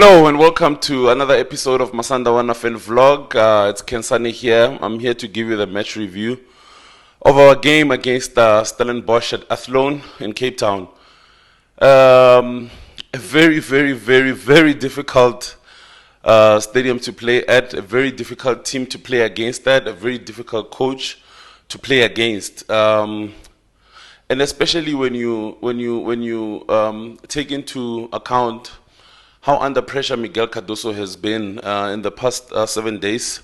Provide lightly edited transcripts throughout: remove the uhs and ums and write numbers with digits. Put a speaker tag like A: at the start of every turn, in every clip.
A: Hello and welcome to another episode of Masanda Wanafel Vlog. It's Kensani here. I'm here to give you the match review of our game against Stellenbosch at Athlone in Cape Town. A very difficult stadium to play at, a very difficult team to play against at, a very difficult coach to play against. And especially when you take into account how under pressure Miguel Cardoso has been in the past 7 days.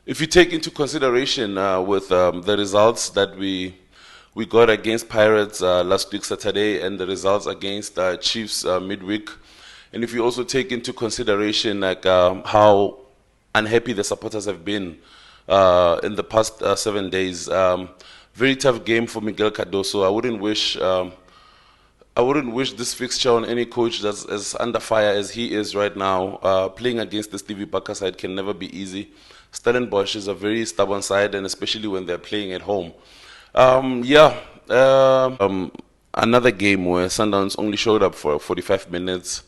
A: If you take into consideration with the results that we got against Pirates last week Saturday and the results against Chiefs midweek, and if you also take into consideration how unhappy the supporters have been in the past 7 days, very tough game for Miguel Cardoso. I wouldn't wish this fixture on any coach that's as under fire as he is right now. Playing against the Stevie Barker side can never be easy. Stellenbosch is a very stubborn side, and especially when they're playing at home. Another game where Sundowns only showed up for 45 minutes.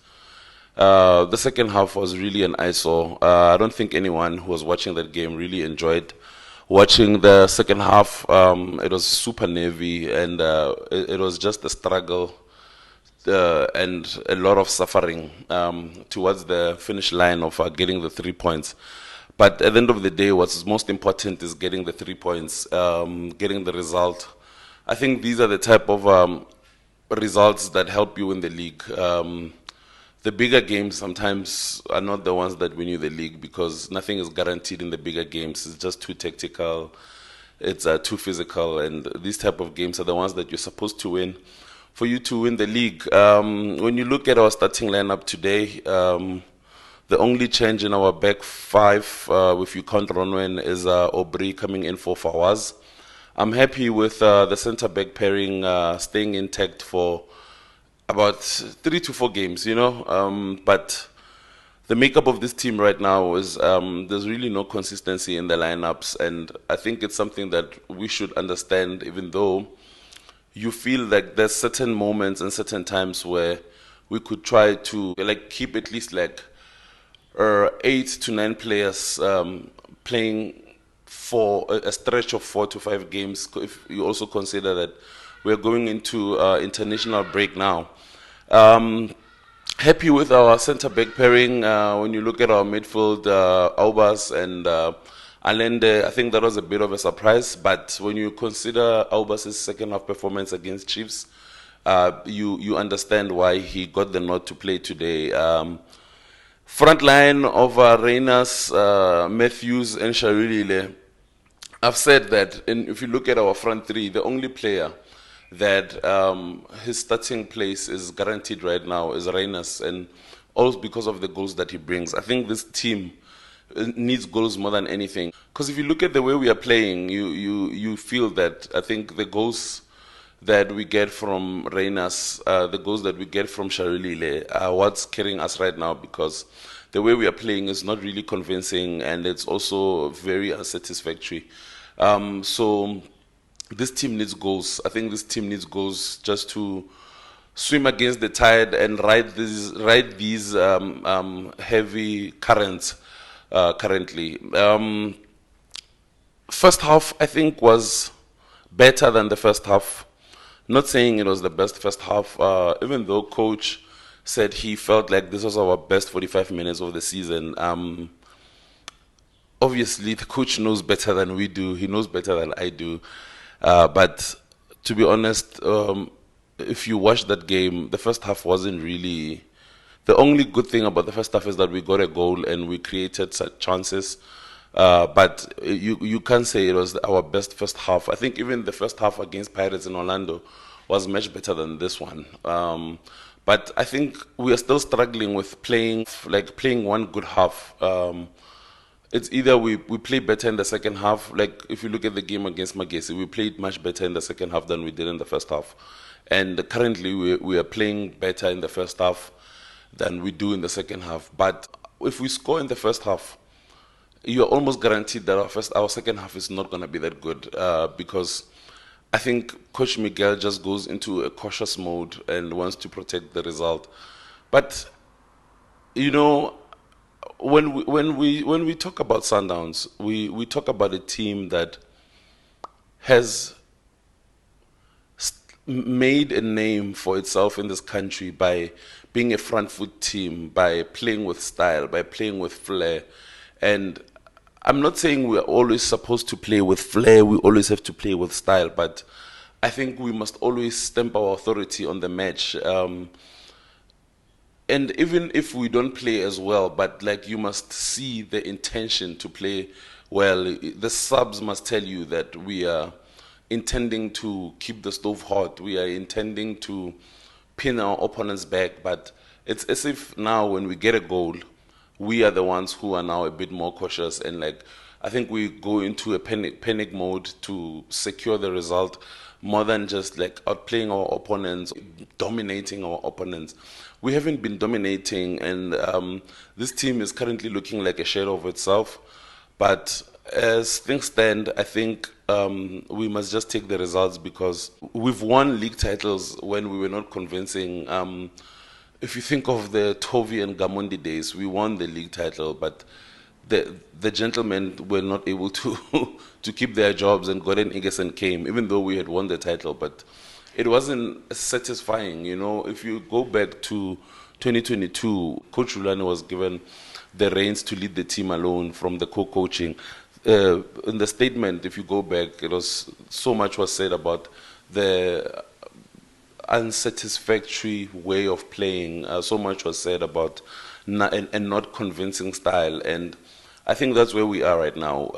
A: The second half was really an eyesore. I don't think anyone who was watching that game really enjoyed watching the second half. It was super nervy, and it was just a struggle. And a lot of suffering towards the finish line of getting the 3 points. But at the end of the day, what's most important is getting the 3 points, getting the result. I think these are the type of results that help you in the league. The bigger games sometimes are not the ones that win you the league, because nothing is guaranteed in the bigger games. It's just too tactical, it's too physical, and these type of games are the ones that you're supposed to win for you to win the league. When you look at our starting lineup today, the only change in our back five, if you count Ronwen, is Aubry coming in for Fawaz. I'm happy with the centre-back pairing staying intact for about 3 to 4 games, but the makeup of this team right now is there's really no consistency in the lineups, and I think it's something that we should understand, even though you feel like there's certain moments and certain times where we could try to keep at least 8 to 9 players playing for a stretch of 4 to 5 games. If you also consider that we're going into international break now. Happy with our centre-back pairing. When you look at our midfield, Aubas and Allende, I think that was a bit of a surprise, but when you consider Aubas' second half performance against Chiefs, you understand why he got the nod to play today. Front line of Reynas, Matthews and Sharilile. I've said that if you look at our front three, the only player that his starting place is guaranteed right now is Reynas, and also because of the goals that he brings. I think this team needs goals more than anything, because if you look at the way we are playing, you feel that I think the goals that we get from Reynas, the goals that we get from Sharilile are what's carrying us right now, because the way we are playing is not really convincing, and it's also very unsatisfactory. So this team needs goals. I think this team needs goals just to swim against the tide and ride these heavy currents currently. First half, I think, was better than the first half. Not saying it was the best first half, even though coach said he felt like this was our best 45 minutes of the season. Obviously, the coach knows better than we do. He knows better than I do. But to be honest, if you watch that game, the first half wasn't really. The only good thing about the first half is that we got a goal and we created such chances. But you can't say it was our best first half. I think even the first half against Pirates in Orlando was much better than this one. But I think we are still struggling with playing one good half. It's either we play better in the second half. Like if you look at the game against Magesi, we played much better in the second half than we did in the first half. And currently we are playing better in the first half than we do in the second half. But if we score in the first half, you're almost guaranteed that our second half is not going to be that good, because I think Coach Miguel just goes into a cautious mode and wants to protect the result. But You know, when we talk about Sundowns, we talk about a team that has made a name for itself in this country by being a front foot team, by playing with style, by playing with flair. And I'm not saying we're always supposed to play with flair, we always have to play with style, but I think we must always stamp our authority on the match. And even if we don't play as well, but like you must see the intention to play well. The subs must tell you that we are intending to keep the stove hot. We are intending to pin our opponents back. But it's as if now when we get a goal, we are the ones who are now a bit more cautious, and like I think we go into a panic mode to secure the result more than just like outplaying our opponents, dominating our opponents. We haven't been dominating, and this team is currently looking like a shadow of itself. But as things stand, I think we must just take the results because we've won league titles when we were not convincing. If you think of the Tovi and Gamondi days, we won the league title, but the gentlemen were not able to to keep their jobs, and Gordon Igeson came, even though we had won the title, but it wasn't satisfying. You know, if you go back to 2022, Coach Rulani was given the reins to lead the team alone from the co-coaching. In the statement, if you go back, it was so much was said about the unsatisfactory way of playing. So much was said about and not convincing style, and I think that's where we are right now.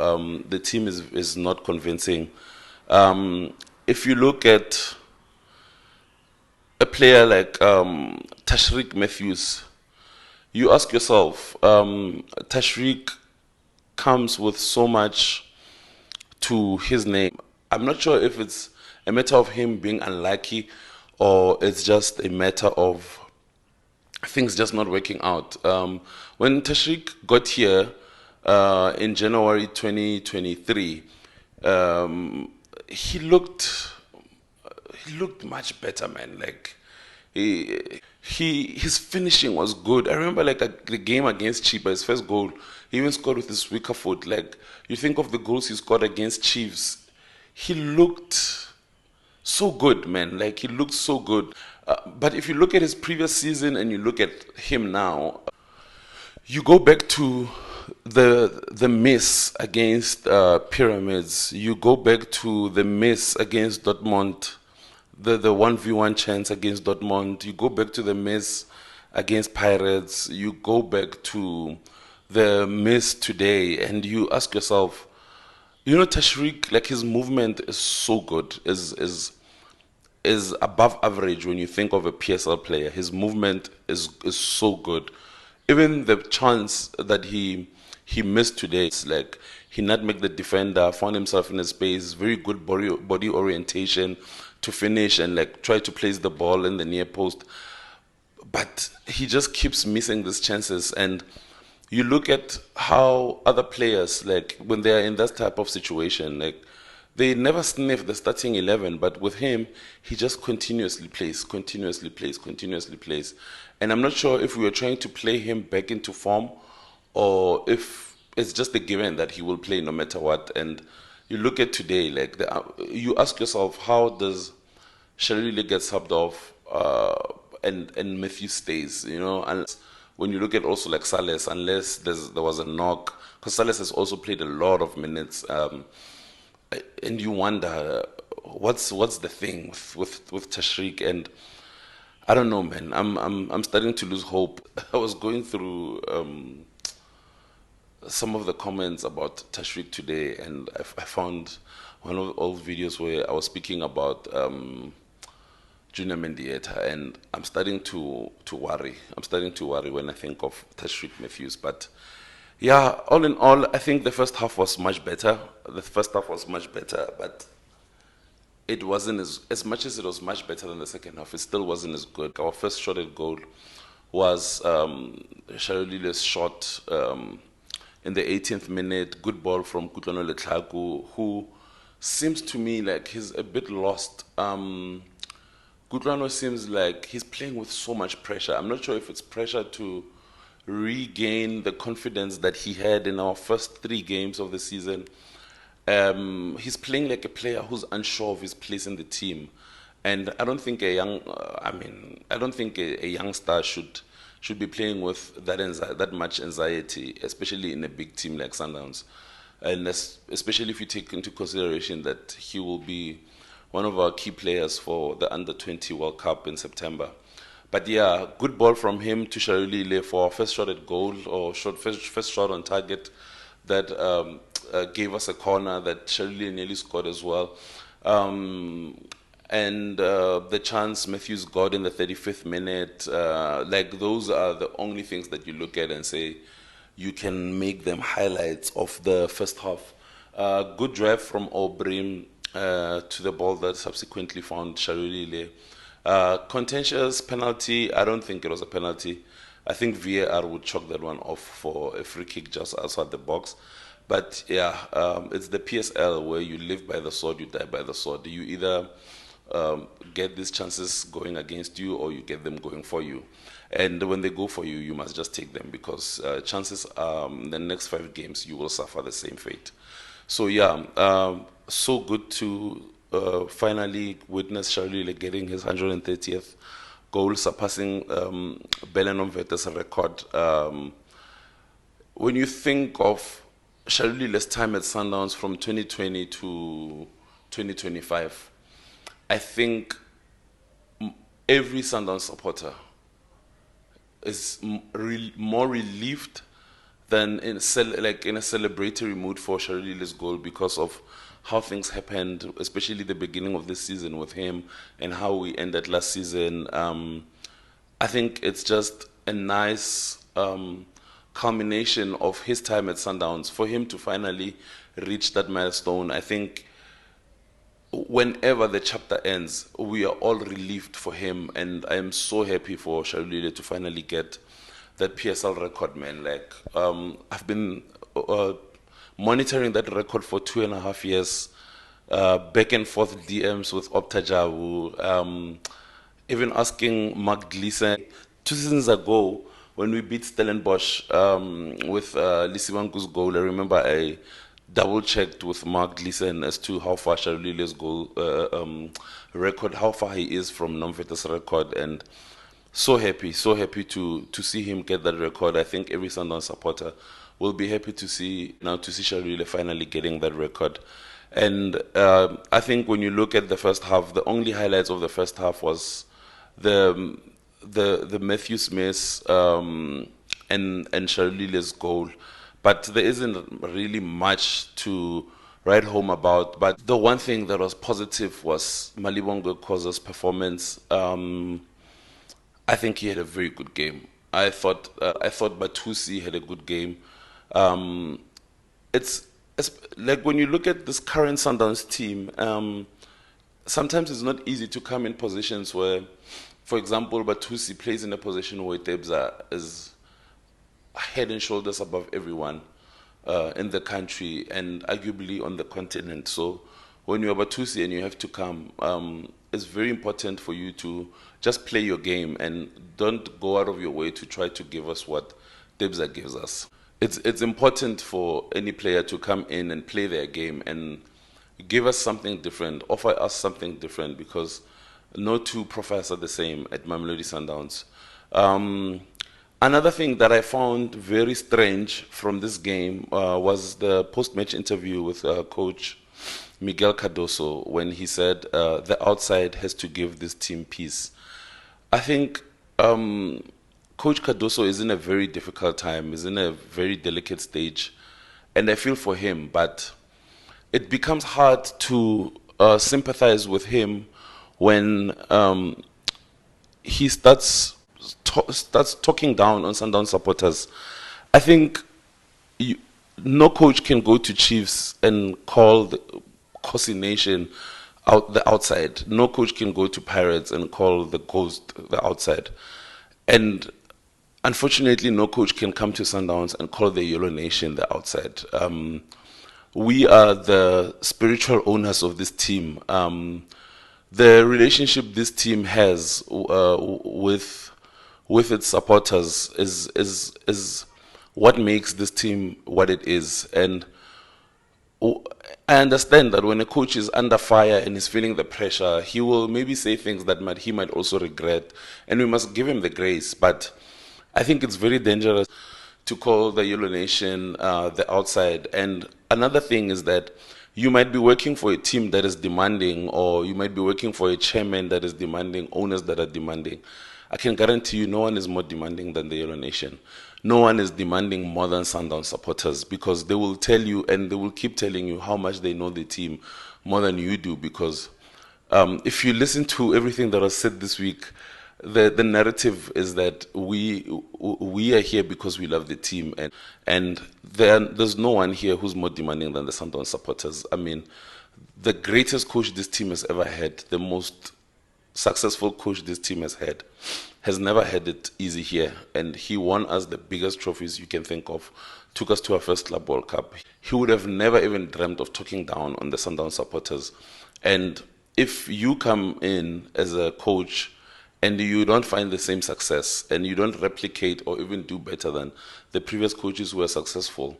A: The team is not convincing. If you look at a player like Tashreeq Matthews, you ask yourself, Tashreeq comes with so much to his name. I'm not sure if it's a matter of him being unlucky or it's just a matter of things just not working out. When Tashreeq got here in January 2023, he looked much better, man. Like his finishing was good. I remember like the game against Chiefs, his first goal, he even scored with his weaker foot. Like you think of the goals he scored against Chiefs, he looked so good, man. Like he looked so good. But if you look at his previous season and you look at him now, you go back to the miss against Pyramids. You go back to the miss against Dortmund, the 1v1 chance against Dortmund. You go back to the miss against Pirates. You go back to the miss today, and you ask yourself, you know, Tashreeq, like his movement is so good, is above average when you think of a PSL player. His movement is so good. Even the chance that he missed today, it's like he nutmegged the defender, found himself in a space, very good body orientation to finish and like try to place the ball in the near post. But he just keeps missing these chances, and you look at how other players, like when they are in that type of situation, like they never sniff the starting 11, but with him, he just continuously plays, continuously plays, continuously plays. And I'm not sure if we were trying to play him back into form or if it's just a given that he will play no matter what. And you look at today, like you ask yourself, how does Shalili get subbed off and Matthew stays, you know? And when you look at also like Salas, unless there was a knock, because Salas has also played a lot of minutes. And you wonder what's the thing with Tashreeq, and I don't know, man. I'm starting to lose hope. I was going through some of the comments about Tashreeq today, and I found one of the old videos where I was speaking about Junior Mendieta, and I'm starting to worry. I'm starting to worry when I think of Tashreeq Matthews, but. Yeah, all in all, I think the first half was much better. The first half was much better, but it wasn't as much as it was much better than the second half. It still wasn't as good. Our first shot at goal was Shalolile's shot in the 18th minute. Good ball from Kutlwano Letlaku, who seems to me like he's a bit lost. Kutlwano seems like he's playing with so much pressure. I'm not sure if it's pressure to regain the confidence that he had in our first 3 games of the season. He's playing like a player who's unsure of his place in the team, and I don't think I don't think a youngster should be playing with that much anxiety, especially in a big team like Sundowns, and especially if you take into consideration that he will be one of our key players for the Under-20 World Cup in September. But yeah, good ball from him to Sharulile for our first shot at goal, or first shot on target that gave us a corner that Sharulile nearly scored as well. And the chance Matthews got in the 35th minute, like those are the only things that you look at and say you can make them highlights of the first half. Good drive from Obrim to the ball that subsequently found Sharulile. Contentious penalty, I don't think it was a penalty. I think VAR would chalk that one off for a free kick just outside the box. But yeah, it's the PSL where you live by the sword, you die by the sword. You either get these chances going against you or you get them going for you. And when they go for you, you must just take them, because chances the next 5 games you will suffer the same fate. So yeah, so good to finally witness Sharulile getting his 130th goal, surpassing Belen Vete's record. When you think of Sharulile's time at Sundowns from 2020 to 2025, I think every Sundowns supporter is more relieved than in a celebratory mood for Sharulile's goal, because of how things happened, especially the beginning of this season with him and how we ended last season. I think it's just a nice culmination of his time at Sundowns for him to finally reach that milestone. I think whenever the chapter ends, we are all relieved for him, and I am so happy for Sharulile to finally get that PSL record, man. Like, I've been monitoring that record for 2.5 years, back and forth DMs with Optajawu, even asking Mark Gleason 2 seasons ago when we beat Stellenbosch with Lisiwangu's goal. I remember I double checked with Mark Gleason as to how far Sharulile's goal record, how far he is from Nomvete's record, and so happy to see him get that record. I think every Sundowns supporter will be happy to see Sharulile finally getting that record. And I think when you look at the first half, the only highlights of the first half was the Matthews miss and Sharulile's goal. But there isn't really much to write home about. But the one thing that was positive was Malibongo Khoza's performance. I think he had a very good game. I thought Batusi had a good game. It's like when you look at this current Sundowns team, sometimes it's not easy to come in positions where, for example, Batusi plays in a position where Tebza is head and shoulders above everyone in the country and arguably on the continent. So when you're Batusi and you have to come, it's very important for you to just play your game and don't go out of your way to try to give us what Tebza gives us. It's important for any player to come in and play their game and give us something different, offer us something different, because no two profiles are the same at Mamelodi Sundowns. Another thing that I found very strange from this game was the post-match interview with Coach Miguel Cardoso, when he said the outside has to give this team peace. I think Coach Cardoso is in a very difficult time, is in a very delicate stage, and I feel for him, but it becomes hard to sympathize with him when he starts talking down on Sundowns supporters. I think no coach can go to Chiefs and call the Kosi Nation out the outside. No coach can go to Pirates and call the Ghost the outside. And unfortunately, no coach can come to Sundowns and call the Yellow Nation the outside. We are the spiritual owners of this team. The relationship this team has with with its supporters is what makes this team what it is. And I understand that when a coach is under fire and is feeling the pressure, he will maybe say things that he might also regret, and we must give him the grace. But I think it's very dangerous to call the Yellow Nation the outside. And another thing is that you might be working for a team that is demanding, or you might be working for a chairman that is demanding, owners that are demanding. I can guarantee you no one is more demanding than the Yellow Nation. No one is demanding more than Sundown supporters, because they will tell you and they will keep telling you how much they know the team more than you do. Because if you listen to everything that was said this week, the narrative is that we are here because we love the team, and there's no one here who's more demanding than the Sundown supporters. I mean, the greatest coach this team has ever had, the most successful coach this team has never had it easy here, and he won us the biggest trophies you can think of, took us to our first Club World Cup. He would have never even dreamt of talking down on the Sundown supporters. And if you come in as a coach and you don't find the same success, and you don't replicate or even do better than the previous coaches who were successful,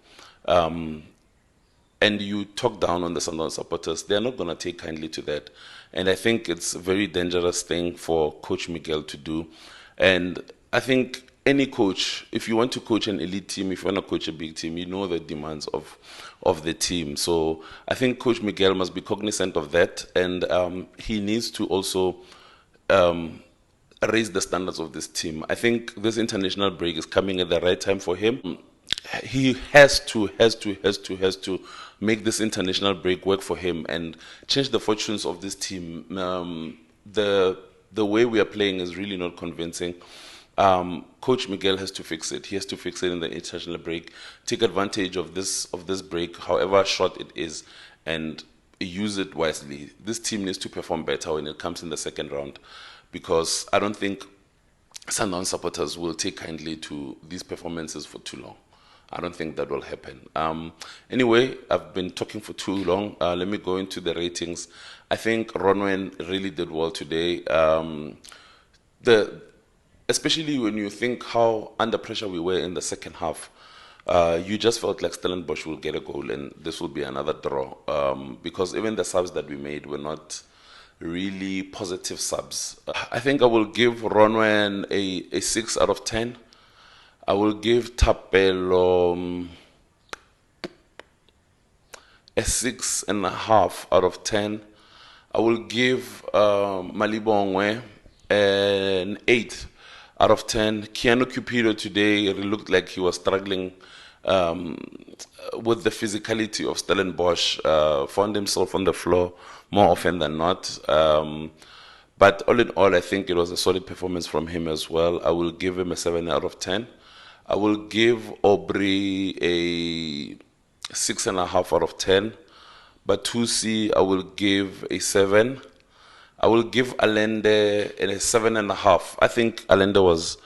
A: and you talk down on the Sundown supporters, they're not going to take kindly to that. And I think it's a very dangerous thing for Coach Miguel to do. And I think any coach, if you want to coach an elite team, if you want to coach a big team, you know the demands of the team. So I think Coach Miguel must be cognizant of that, and he needs to also raise the standards of this team. I think this international break is coming at the right time for him. He has to make this international break work for him and change the fortunes of this team. The way we are playing is really not convincing. Coach Miguel has to fix it. He has to fix it in the international break. Take advantage of this break, however short it is, and use it wisely. This team needs to perform better when it comes in the second round, because I don't think Sundown supporters will take kindly to these performances for too long. I don't think that will happen. Anyway, I've been talking for too long. Let me go into the ratings. I think Ronwen really did well today. Especially when you think how under pressure we were in the second half, you just felt like Stellenbosch will get a goal and this will be another draw. Because even the subs that we made were not really positive subs. I think I will give Ronwen a 6 out of 10. I will give Tapelo a 6.5 out of 10. I will give Malibongwe an 8 out of 10. Keanu Cupido today really looked like he was struggling with the physicality of Stellenbosch, found himself on the floor more often than not. But all in all, I think it was a solid performance from him as well. I will give him a 7 out of 10. I will give Aubrey a 6.5 out of 10. Batusi, I will give a 7. I will give Allende a 7.5. I think Allende was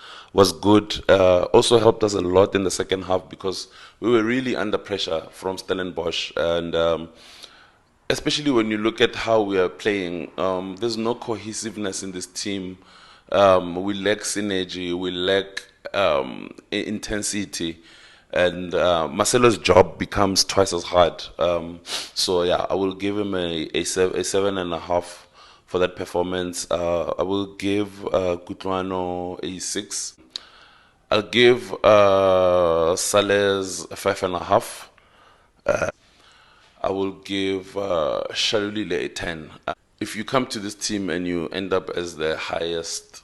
A: good. Also helped us a lot in the second half because we were really under pressure from Stellenbosch. And especially when you look at how we are playing, there's no cohesiveness in this team. We lack synergy. We lack intensity, and Marcelo's job becomes twice as hard. So yeah, I will give him a 7.5 for that performance. I will give Kutlwano a 6. I'll give Salez a 5.5. I will give Shalulile a 10. If you come to this team and you end up as the highest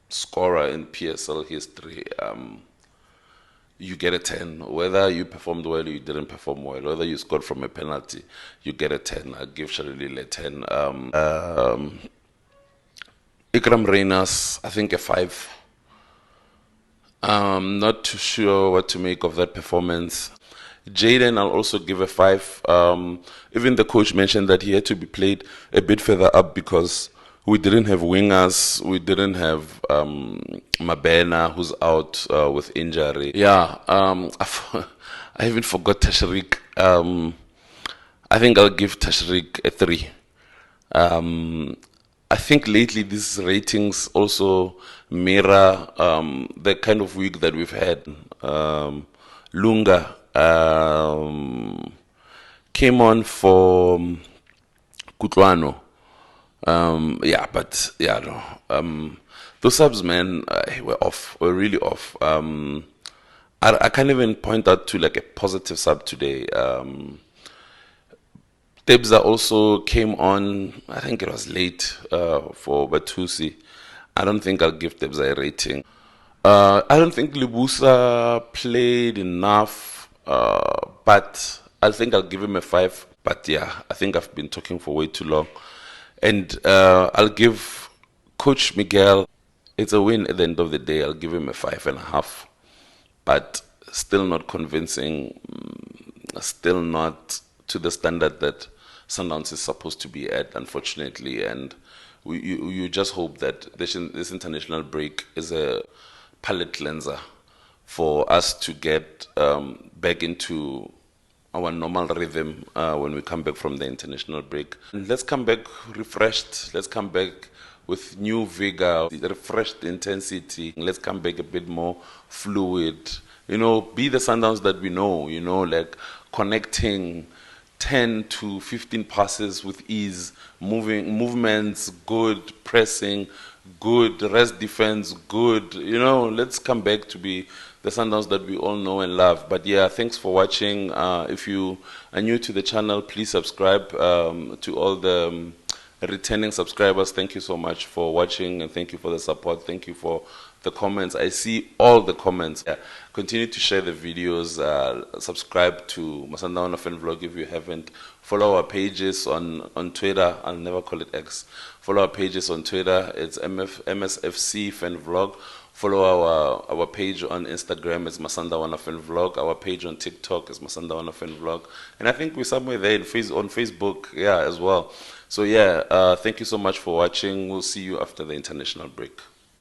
A: scorer in PSL history, you get a 10. Whether you performed well or you didn't perform well, whether you scored from a penalty, you get a 10. I'll give Shalulile a 10. Ikram Reynas, I think a 5. Not too sure what to make of that performance. Jaden, I'll also give a 5. Even the coach mentioned that he had to be played a bit further up because we didn't have wingers. We didn't have Mabena, who's out with injury. Yeah, I even forgot Tashrik. I think I'll give Tashrik a 3. I think lately these ratings also mirror the kind of week that we've had. Lunga came on for Kutlwano. But yeah, no. Those subs, man, were off. Were really off. I can't even point out to like a positive sub today. Tebza also came on. I think it was late for Batusi. I don't think I'll give Tebza a rating. I don't think Libusa played enough, but I think I'll give him a 5. But yeah, I think I've been talking for way too long. And I'll give Coach Miguel, it's a win at the end of the day. I'll give him a 5.5. But still not convincing, still not to the standard that Sundowns is supposed to be at, unfortunately. And you just hope that this international break is a palate cleanser for us to get back into our normal rhythm when we come back from the international break. And let's come back refreshed. Let's come back with new vigor, refreshed intensity. Let's come back a bit more fluid. You know, be the Sundowns that we know, you know, like connecting 10 to 15 passes with ease, movements, good, pressing, good, rest defense, good. You know, let's come back to be the Sundowns that we all know and love. But yeah, thanks for watching. If you are new to the channel, please subscribe. To all the returning subscribers, thank you so much for watching, and thank you for the support. Thank you for the comments. I see all the comments. Yeah. Continue to share the videos. Subscribe to Masandawana Fan Vlog if you haven't. Follow our pages on Twitter. I'll never call it X. Follow our pages on Twitter. It's MSFC Fan Vlog. Follow our page on Instagram. It's Masandawana Fan Vlog. Our page on TikTok is Masandawana Fan Vlog. And I think we're somewhere there on Facebook, yeah, as well. So yeah, thank you so much for watching. We'll see you after the international break.